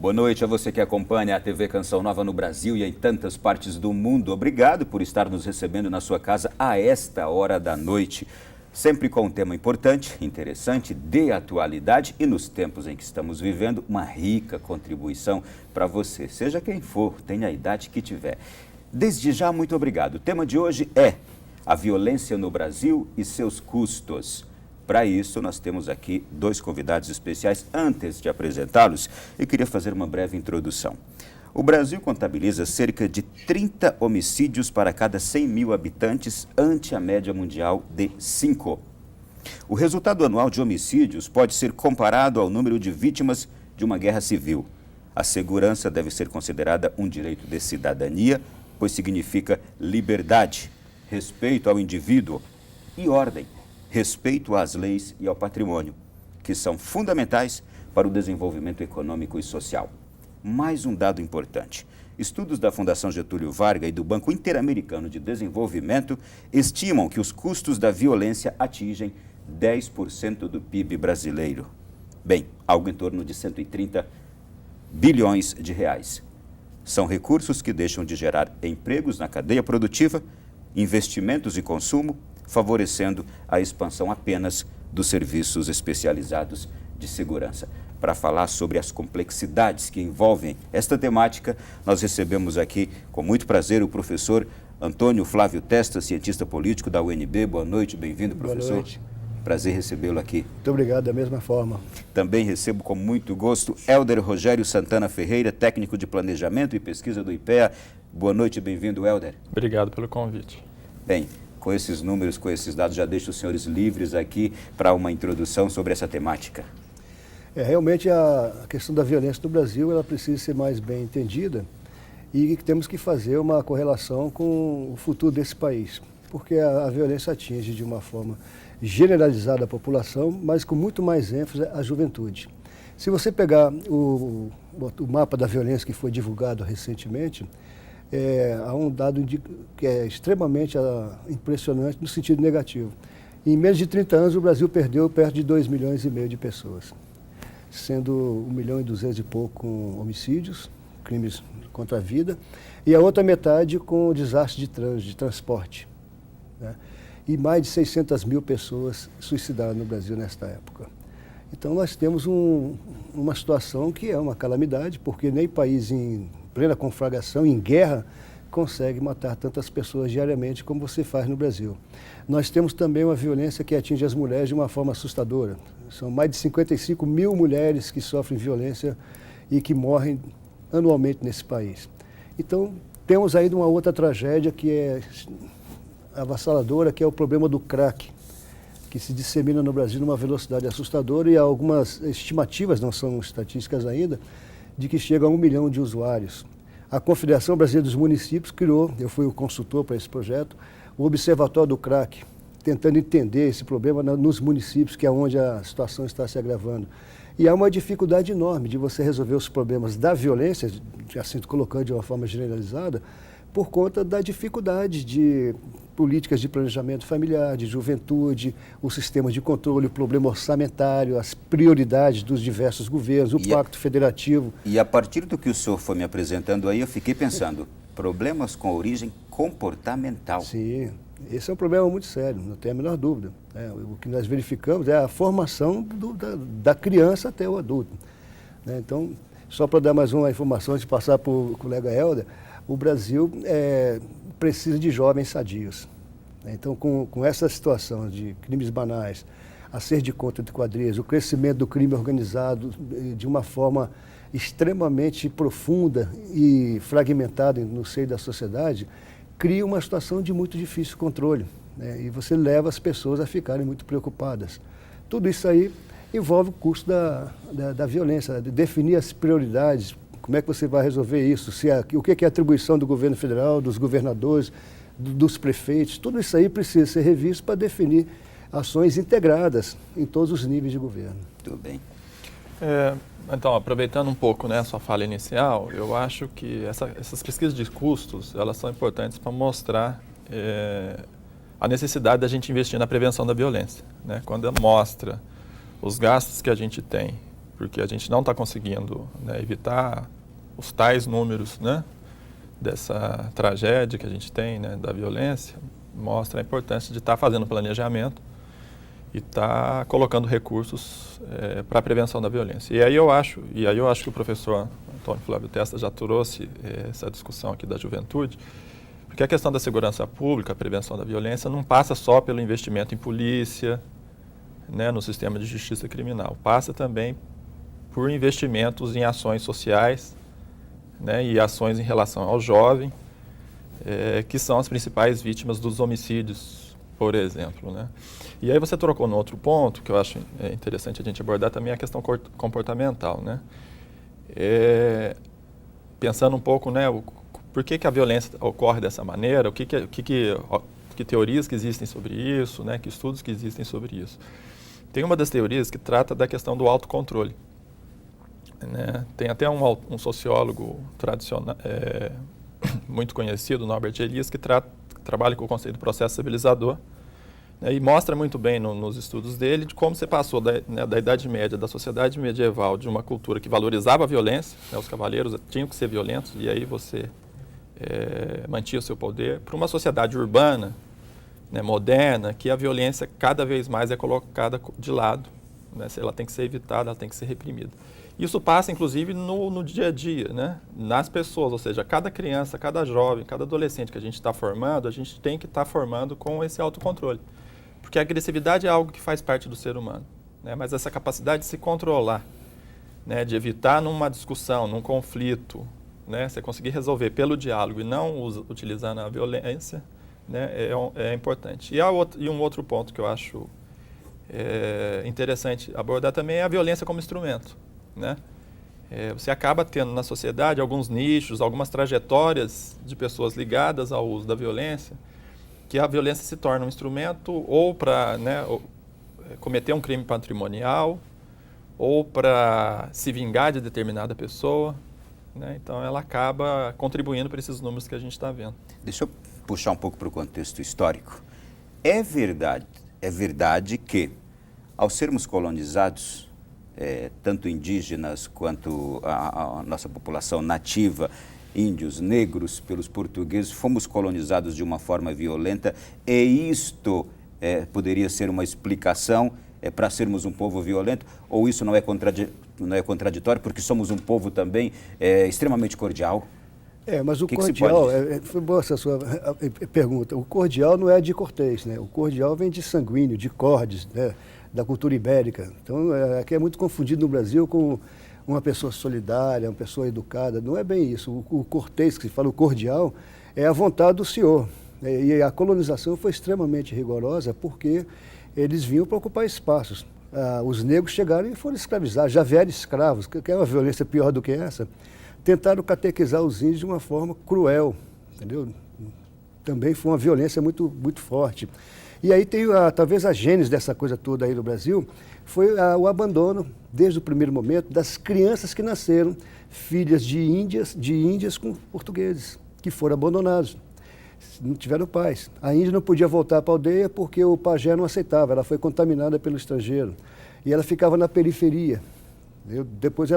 Boa noite a você que acompanha a TV Canção Nova no Brasil e em tantas partes do mundo. Obrigado por estar nos recebendo na sua casa a esta hora da noite. Sempre com um tema importante, interessante, de atualidade e nos tempos em que estamos vivendo, uma rica contribuição para você, seja quem for, tenha a idade que tiver. Desde já, muito obrigado. O tema de hoje é a violência no Brasil e seus custos. Para isso, nós temos aqui dois convidados especiais. Antes de apresentá-los, eu queria fazer uma breve introdução. O Brasil contabiliza cerca de 30 homicídios para cada 100 mil habitantes, ante a média mundial de 5. O resultado anual de homicídios pode ser comparado ao número de vítimas de uma guerra civil. A segurança deve ser considerada um direito de cidadania, pois significa liberdade, respeito ao indivíduo e ordem. Respeito às leis e ao patrimônio, que são fundamentais para o desenvolvimento econômico e social. Mais um dado importante. Estudos da Fundação Getúlio Vargas e do Banco Interamericano de Desenvolvimento estimam que os custos da violência atingem 10% do PIB brasileiro. Bem, algo em torno de 130 bilhões de reais. São recursos que deixam de gerar empregos na cadeia produtiva, investimentos e consumo, favorecendo a expansão apenas dos serviços especializados de segurança. Para falar sobre as complexidades que envolvem esta temática, nós recebemos aqui, com muito prazer, o professor Antônio Flávio Testa, cientista político da UNB. Boa noite, bem-vindo, professor. Boa noite. Prazer recebê-lo aqui. Muito obrigado, da mesma forma. Também recebo com muito gosto Hélder Rogério Santana Ferreira, técnico de planejamento e pesquisa do IPEA. Boa noite, bem-vindo, Hélder. Obrigado pelo convite. Bem, com esses números, com esses dados, já deixo os senhores livres aqui para uma introdução sobre essa temática. Realmente a questão da violência no Brasil, ela precisa ser mais bem entendida e temos que fazer uma correlação com o futuro desse país, porque a violência atinge de uma forma generalizada a população, mas com muito mais ênfase a juventude. Se você pegar o mapa da violência que foi divulgado recentemente, há um dado que é extremamente impressionante no sentido negativo. Em menos de 30 anos, o Brasil perdeu perto de 2,5 milhões de pessoas, sendo 1,2 milhões e pouco com homicídios, crimes contra a vida, e a outra metade com desastre de trânsito, de transporte, né? E mais de 600 mil pessoas suicidaram no Brasil nesta época. Então nós temos uma situação que é uma calamidade, porque nem país em plena conflagração, em guerra, consegue matar tantas pessoas diariamente como você faz no Brasil. Nós temos também uma violência que atinge as mulheres de uma forma assustadora. São mais de 55 mil mulheres que sofrem violência e que morrem anualmente nesse país. Então, temos ainda uma outra tragédia que é avassaladora, que é o problema do crack, que se dissemina no Brasil numa velocidade assustadora e há algumas estimativas, não são estatísticas ainda, de que chega a 1 milhão de usuários. A Confederação Brasileira dos Municípios criou, eu fui o consultor para esse projeto, o Observatório do Crack, tentando entender esse problema nos municípios, que é onde a situação está se agravando. E há uma dificuldade enorme de você resolver os problemas da violência, assim colocando de uma forma generalizada, por conta da dificuldade de políticas de planejamento familiar, de juventude, o sistema de controle, o problema orçamentário, as prioridades dos diversos governos, o pacto federativo. E a partir do que o senhor foi me apresentando aí, eu fiquei pensando, problemas com origem comportamental. Sim, esse é um problema muito sério, não tem a menor dúvida. O que nós verificamos é a formação da criança até o adulto. Então, só para dar mais uma informação, antes de passar para o colega Hélder, o Brasil precisa de jovens sadios. Então, com essa situação de crimes banais, acerto de conta de quadrilhas, o crescimento do crime organizado de uma forma extremamente profunda e fragmentada no seio da sociedade, cria uma situação de muito difícil controle, né? E você leva as pessoas a ficarem muito preocupadas. Tudo isso aí envolve o custo da violência, de definir as prioridades. Como é que você vai resolver isso? O que é a atribuição do governo federal, dos governadores, dos prefeitos? Tudo isso aí precisa ser revisto para definir ações integradas em todos os níveis de governo. Tudo bem. Então, aproveitando um pouco, né, a sua fala inicial, eu acho que essas pesquisas de custos, elas são importantes para mostrar a necessidade da gente investir na prevenção da violência, né? Quando mostra os gastos que a gente tem porque a gente não está conseguindo, né, evitar os tais números, né, dessa tragédia que a gente tem, né, da violência, mostra a importância de estar fazendo planejamento e estar colocando recursos para a prevenção da violência. E aí eu acho que o professor Antônio Flávio Testa já trouxe essa discussão aqui da juventude, porque a questão da segurança pública, a prevenção da violência, não passa só pelo investimento em polícia, né, no sistema de justiça criminal, passa também por investimentos em ações sociais, né, e ações em relação ao jovem, que são as principais vítimas dos homicídios, por exemplo, né? E aí você trocou no outro ponto, que eu acho interessante a gente abordar também, a questão comportamental, né? Pensando um pouco, né, por que a violência ocorre dessa maneira, que teorias que existem sobre isso, né, que estudos que existem sobre isso. Tem uma das teorias que trata da questão do autocontrole. Né? Tem até um sociólogo tradicional, muito conhecido, Norbert Elias, que trabalha com o conceito do processo civilizador, né, e mostra muito bem nos estudos dele de como você passou da Idade Média, da sociedade medieval, de uma cultura que valorizava a violência, né, os cavaleiros tinham que ser violentos, e aí você mantinha o seu poder, para uma sociedade urbana, né, moderna, que a violência cada vez mais é colocada de lado, né, ela tem que ser evitada, ela tem que ser reprimida. Isso passa, inclusive, no dia a dia, né, nas pessoas, ou seja, cada criança, cada jovem, cada adolescente que a gente está formando, a gente tem que estar formando com esse autocontrole. Porque a agressividade é algo que faz parte do ser humano, né, mas essa capacidade de se controlar, né, de evitar numa discussão, num conflito, né, você conseguir resolver pelo diálogo e não utilizando a violência, né, é importante. E um outro ponto que eu acho interessante abordar também é a violência como instrumento. Né? Você acaba tendo na sociedade alguns nichos, algumas trajetórias de pessoas ligadas ao uso da violência, que a violência se torna um instrumento ou para, né, cometer um crime patrimonial, ou para se vingar de determinada pessoa. Né? Então ela acaba contribuindo para esses números que a gente está vendo. Deixa eu puxar um pouco para o contexto histórico. É verdade que, ao sermos colonizados, tanto indígenas quanto a nossa população nativa, índios, negros, pelos portugueses, fomos colonizados de uma forma violenta, e isto poderia ser uma explicação para sermos um povo violento, ou isso não é contraditório, porque somos um povo também extremamente cordial? Mas o cordial, foi boa essa sua pergunta, o cordial não é de Cortês, né? O cordial vem de sanguíneo, de cordes, né? Da cultura ibérica. Então, aqui é muito confundido no Brasil com uma pessoa solidária, uma pessoa educada. Não é bem isso. O Cortês, que se fala o cordial, é a vontade do senhor. E a colonização foi extremamente rigorosa porque eles vinham para ocupar espaços. Os negros chegaram e foram escravizados, já vieram escravos, que é uma violência pior do que essa. Tentaram catequizar os índios de uma forma cruel, entendeu? Também foi uma violência muito, muito forte. E aí tem talvez a gênese dessa coisa toda aí no Brasil, foi o abandono, desde o primeiro momento, das crianças que nasceram, filhas de índias com portugueses, que foram abandonados, não tiveram pais. A índia não podia voltar para a aldeia porque o pajé não aceitava, ela foi contaminada pelo estrangeiro. E ela ficava na periferia. Depois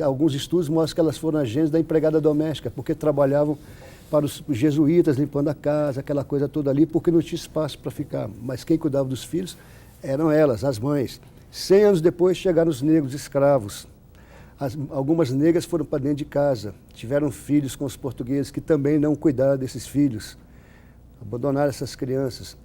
alguns estudos mostram que elas foram a gênese da empregada doméstica, porque trabalhavam para os jesuítas, limpando a casa, aquela coisa toda ali, porque não tinha espaço para ficar. Mas quem cuidava dos filhos eram elas, as mães. 100 anos depois chegaram os negros escravos. Algumas negras foram para dentro de casa, tiveram filhos com os portugueses, que também não cuidaram desses filhos, abandonaram essas crianças.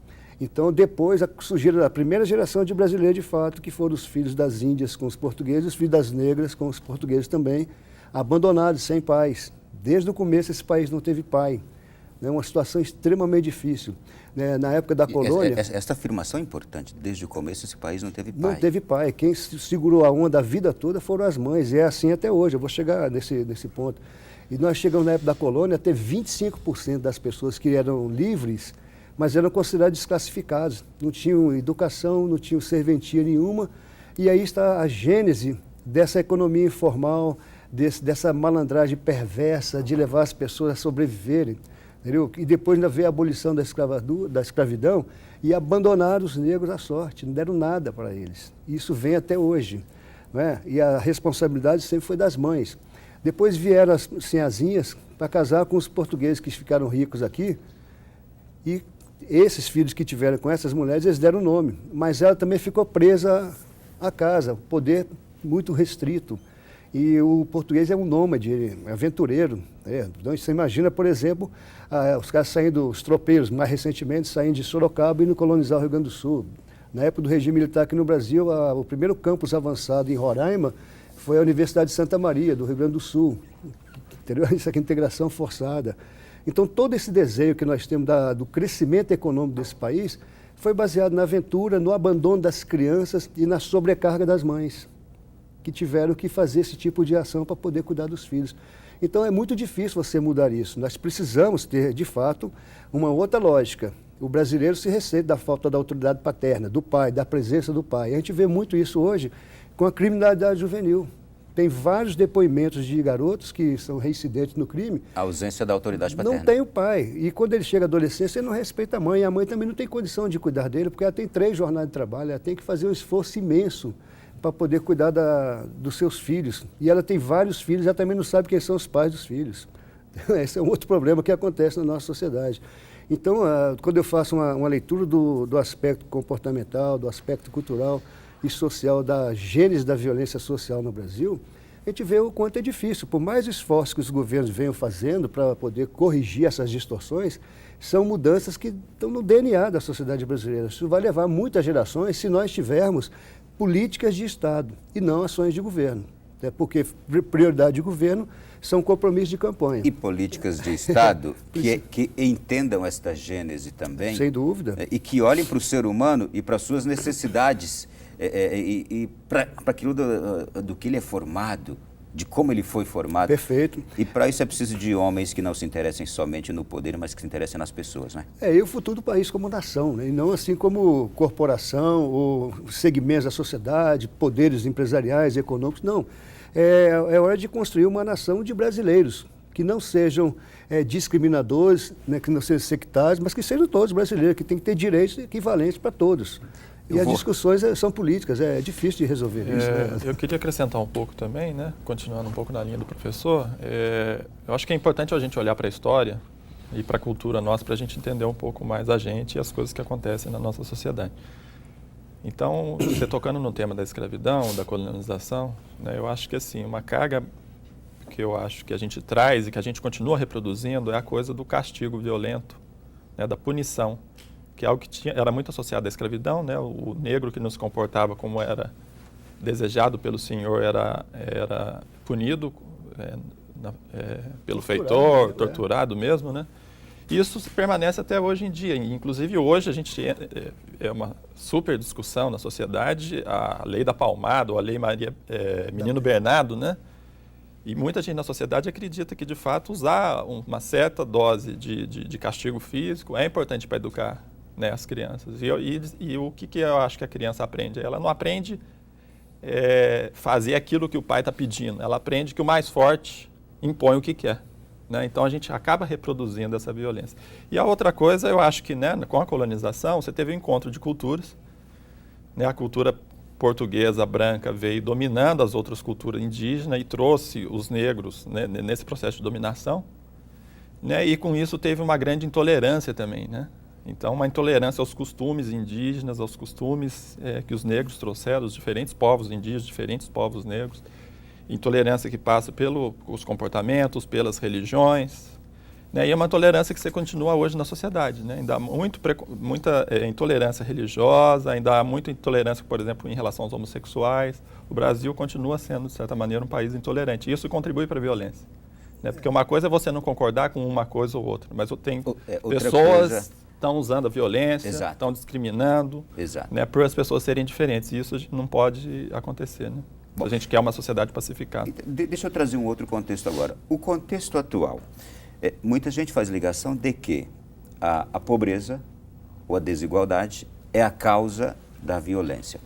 Então, depois surgiram a primeira geração de brasileiros, de fato, que foram os filhos das índias com os portugueses, os filhos das negras com os portugueses também, abandonados, sem pais. Desde o começo esse país não teve pai. É uma situação extremamente difícil. Na época da colônia... Essa afirmação é importante. Desde o começo esse país não teve pai. Não teve pai. Quem segurou a onda a vida toda foram as mães. E é assim até hoje. Eu vou chegar nesse ponto. E nós chegamos na época da colônia a ter 25% das pessoas que eram livres, mas eram considerados desclassificados. Não tinham educação, não tinham serventia nenhuma. E aí está a gênese dessa economia informal, dessa malandragem perversa de levar as pessoas a sobreviverem, entendeu? E depois ainda veio a abolição da escravidão e abandonaram os negros à sorte, não deram nada para eles. Isso vem até hoje. não é? E a responsabilidade sempre foi das mães. Depois vieram as sinhazinhas para casar com os portugueses que ficaram ricos aqui, e esses filhos que tiveram com essas mulheres, eles deram o nome, mas ela também ficou presa à casa, poder muito restrito. E o português é um nômade, é aventureiro. Então você imagina, por exemplo, os caras saindo, os tropeiros, mais recentemente, saindo de Sorocaba e indo colonizar o Rio Grande do Sul. Na época do regime militar aqui no Brasil, o primeiro campus avançado em Roraima foi a Universidade de Santa Maria, do Rio Grande do Sul. Entendeu? Isso aqui é integração forçada. Então, todo esse desenho que nós temos do crescimento econômico desse país foi baseado na aventura, no abandono das crianças e na sobrecarga das mães, que tiveram que fazer esse tipo de ação para poder cuidar dos filhos. Então, é muito difícil você mudar isso. Nós precisamos ter, de fato, uma outra lógica. O brasileiro se ressente da falta da autoridade paterna, do pai, da presença do pai. A gente vê muito isso hoje com a criminalidade juvenil. Tem vários depoimentos de garotos que são reincidentes no crime. A ausência da autoridade paterna. Não tem o pai. E quando ele chega à adolescência, ele não respeita a mãe. E a mãe também não tem condição de cuidar dele, porque ela tem 3 jornadas de trabalho, ela tem que fazer um esforço imenso para poder cuidar dos seus filhos. E ela tem vários filhos, ela também não sabe quem são os pais dos filhos. Esse é um outro problema que acontece na nossa sociedade. Então, quando eu faço uma leitura do aspecto comportamental, do aspecto cultural e social, da gênese da violência social no Brasil, a gente vê o quanto é difícil. Por mais esforços que os governos venham fazendo para poder corrigir essas distorções, são mudanças que estão no DNA da sociedade brasileira. Isso vai levar muitas gerações se nós tivermos políticas de Estado e não ações de governo. Porque prioridade de governo são compromissos de campanha. E políticas de Estado que entendam esta gênese também. Sem dúvida. E que olhem para o ser humano e para as suas necessidades e para aquilo do que ele é formado, de como ele foi formado. Perfeito. E para isso é preciso de homens que não se interessem somente no poder, mas que se interessem nas pessoas, né? E o futuro do país como nação, né? E não assim como corporação ou segmentos da sociedade, poderes empresariais, econômicos, não. É hora de construir uma nação de brasileiros, que não sejam discriminadores, né, que não sejam sectários, mas que sejam todos brasileiros, que têm que ter direitos equivalentes para todos. E as discussões são políticas, é difícil de resolver isso. Né? Eu queria acrescentar um pouco também, né, continuando um pouco na linha do professor, eu acho que é importante a gente olhar para a história e para a cultura nossa, para a gente entender um pouco mais a gente e as coisas que acontecem na nossa sociedade. Então, você tocando no tema da escravidão, da colonização, né, eu acho que assim, uma carga que eu acho que a gente traz e que a gente continua reproduzindo é a coisa do castigo violento, né, da punição, que é algo que era muito associado à escravidão, né, o negro que não se comportava como era desejado pelo senhor era punido pelo feitor, torturado mesmo, né? Isso permanece até hoje em dia. Inclusive, hoje a gente é uma super discussão na sociedade, a lei da palmada, ou a lei Menino Bernardo, né? E muita gente na sociedade acredita que, de fato, usar uma certa dose de castigo físico é importante para educar, né, as crianças. E o que eu acho que a criança aprende? Ela não aprende fazer aquilo que o pai está pedindo. Ela aprende que o mais forte impõe o que quer. Né? Então, a gente acaba reproduzindo essa violência. E a outra coisa, eu acho que, né, com a colonização, você teve um encontro de culturas. Né? A cultura portuguesa, branca, veio dominando as outras culturas indígenas e trouxe os negros, né, nesse processo de dominação. Né? E, com isso, teve uma grande intolerância também. Né? Então, uma intolerância aos costumes indígenas, aos costumes que os negros trouxeram, os diferentes povos indígenas, diferentes povos negros. Intolerância que passa pelos comportamentos, pelas religiões, né? E é uma intolerância que você continua hoje na sociedade, né? Ainda há muita intolerância religiosa, ainda há muita intolerância, por exemplo, em relação aos homossexuais. O Brasil continua sendo, de certa maneira, um país intolerante. E isso contribui para a violência, né? Porque uma coisa é você não concordar com uma coisa ou outra, mas tem pessoas que estão usando a violência, estão discriminando, né, por as pessoas serem diferentes. E isso não pode acontecer, né? Bom, a gente quer uma sociedade pacificada. Deixa eu trazer um outro contexto agora. O contexto atual. Muita gente faz ligação de que a pobreza ou a desigualdade é a causa da violência.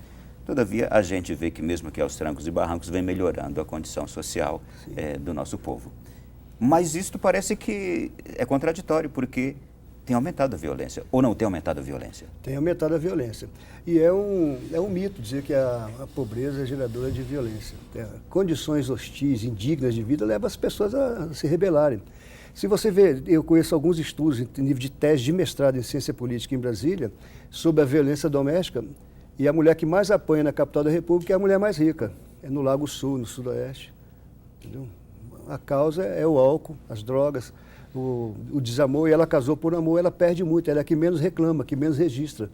Todavia, a gente vê que mesmo que aos trancos e barrancos vem melhorando a condição social do nosso povo. Mas isto parece que é contraditório, porque tem aumentado a violência, ou não tem aumentado a violência? Tem aumentado a violência. E é um mito dizer que a pobreza é geradora de violência. Condições hostis, indignas de vida, levam as pessoas a se rebelarem. Se você vê, eu conheço alguns estudos em nível de tese de mestrado em ciência política em Brasília sobre a violência doméstica, e a mulher que mais apanha na capital da República é a mulher mais rica, é no Lago Sul, no Sudoeste. Entendeu? A causa é o álcool, as drogas, o desamor, e ela casou por amor, ela perde muito, ela é a que menos reclama, que menos registra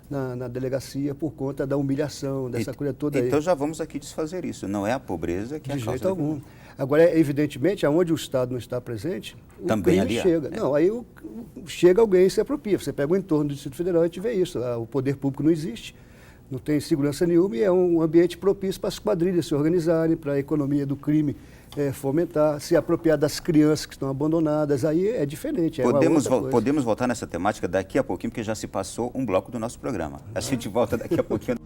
na delegacia por conta da humilhação, dessa coisa toda aí. Então já vamos aqui desfazer isso, não é a pobreza que é a causa. De jeito algum. Agora, evidentemente, aonde o Estado não está presente, o também crime chega. Não, aí chega alguém e se apropria. Você pega o entorno do Distrito Federal e a gente vê isso. O poder público não existe, não tem segurança nenhuma e é um ambiente propício para as quadrilhas se organizarem, para a economia do crime fomentar, se apropriar das crianças que estão abandonadas, aí é diferente. Podemos voltar nessa temática daqui a pouquinho, porque já se passou um bloco do nosso programa. A gente volta daqui a pouquinho.